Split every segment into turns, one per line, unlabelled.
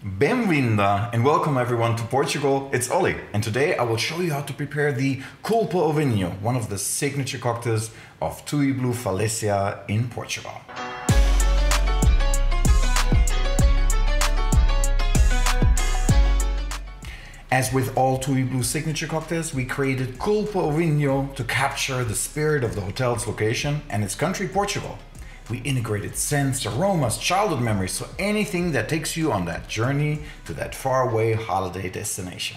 Bem-vinda and welcome everyone to Portugal. It's Ollie, and today I will show you how to prepare the Culpe Vinho, one of the signature cocktails of Tui Blue Falesia in Portugal. As with all Tui Blue signature cocktails, we created Culpe Vinho to capture the spirit of the hotel's location and its country, Portugal. We integrated scents, aromas, childhood memories, so anything that takes you on that journey to that faraway holiday destination.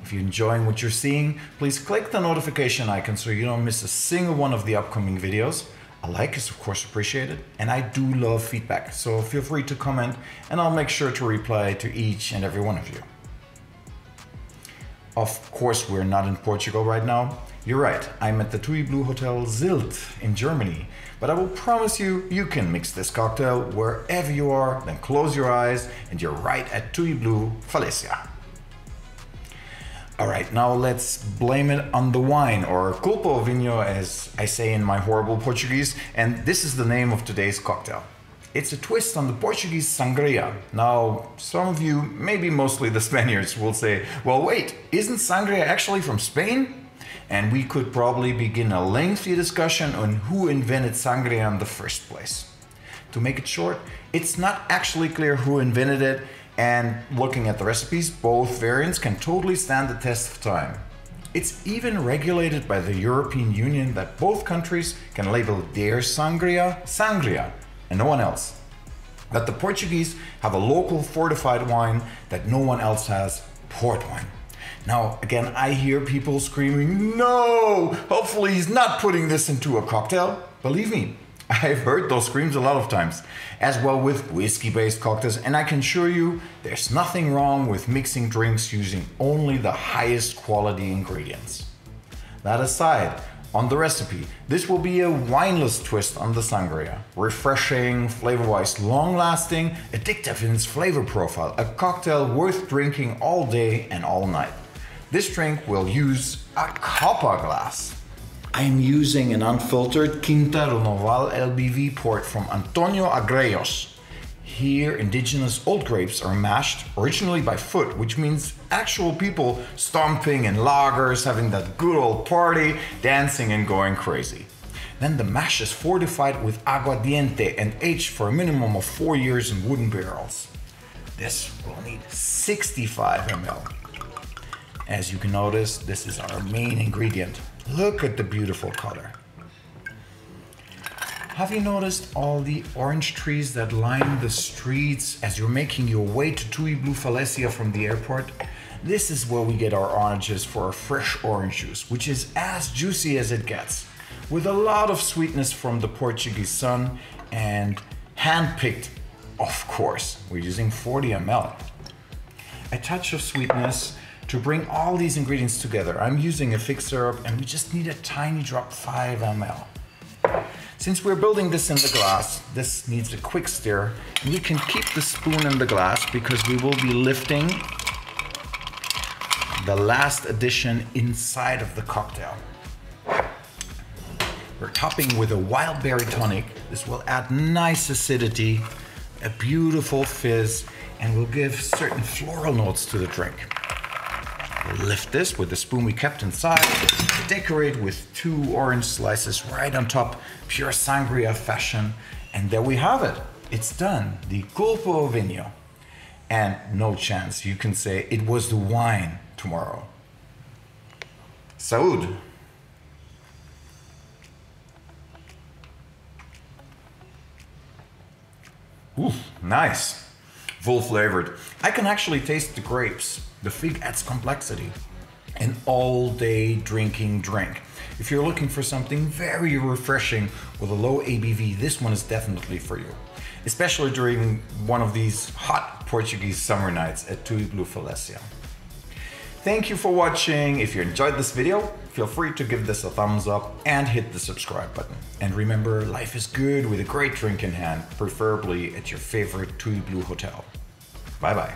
If you're enjoying what you're seeing, please click the notification icon so you don't miss a single one of the upcoming videos. A like is of course appreciated, and I do love feedback, so feel free to comment and I'll make sure to reply to each and every one of you. Of course, we're not in Portugal right now. You're right, I'm at the Tui Blue Hotel Sylt in Germany, but I will promise you, you can mix this cocktail wherever you are, then close your eyes and you're right at Tui Blue Falesia. All right, now let's blame it on the wine, or Culpe Vinho as I say in my horrible Portuguese, and this is the name of today's cocktail. It's a twist on the Portuguese sangria. Now, some of you, maybe mostly the Spaniards, will say, well wait, isn't sangria actually from Spain? And we could probably begin a lengthy discussion on who invented sangria in the first place. To make it short, it's not actually clear who invented it, and looking at the recipes, both variants can totally stand the test of time. It's even regulated by the European Union that both countries can label their sangria, sangria, and no one else. But the Portuguese have a local fortified wine that no one else has, port wine. Now, again, I hear people screaming, no, hopefully he's not putting this into a cocktail. Believe me, I've heard those screams a lot of times, as well with whiskey-based cocktails, and I can assure you there's nothing wrong with mixing drinks using only the highest quality ingredients. That aside, on the recipe, this will be a wineless twist on the sangria. Refreshing, flavor-wise long-lasting, addictive in its flavor profile, a cocktail worth drinking all day and all night. This drink will use a Coppa glass. I'm using an unfiltered Quinta Noval LBV port from António Agrellos. Here, indigenous old grapes are mashed originally by foot, which means actual people stomping in lagers, having that good old party, dancing and going crazy. Then the mash is fortified with aguardiente and aged for a minimum of 4 years in wooden barrels. This will need 65 ml. As you can notice, this is our main ingredient. Look at the beautiful color. Have you noticed all the orange trees that line the streets as you're making your way to Tui Blue Falesia from the airport? This is where we get our oranges for our fresh orange juice, which is as juicy as it gets, with a lot of sweetness from the Portuguese sun and hand-picked, of course. We're using 40 ml. A touch of sweetness to bring all these ingredients together. I'm using a fig syrup and we just need a tiny drop, 5 ml. Since we're building this in the glass, this needs a quick stir, and we can keep the spoon in the glass because we will be lifting the last addition inside of the cocktail. We're topping with a Wild Berry Tonic. This will add nice acidity, a beautiful fizz, and will give certain floral notes to the drink. We'll lift this with the spoon we kept inside, decorate with 2 orange slices right on top, pure sangria fashion, and there we have it. It's done, the Culpe Vinho. And no chance you can say it was the wine tomorrow. Saúde! Ooh, nice. Full flavored. I can actually taste the grapes. The fig adds complexity. An all-day drinking drink. If you're looking for something very refreshing with a low ABV, this one is definitely for you. Especially during one of these hot Portuguese summer nights at Tui Blue Falesia. Thank you for watching. If you enjoyed this video, feel free to give this a thumbs up and hit the subscribe button. And remember, life is good with a great drink in hand, preferably at your favorite Tui Blue hotel. Bye bye.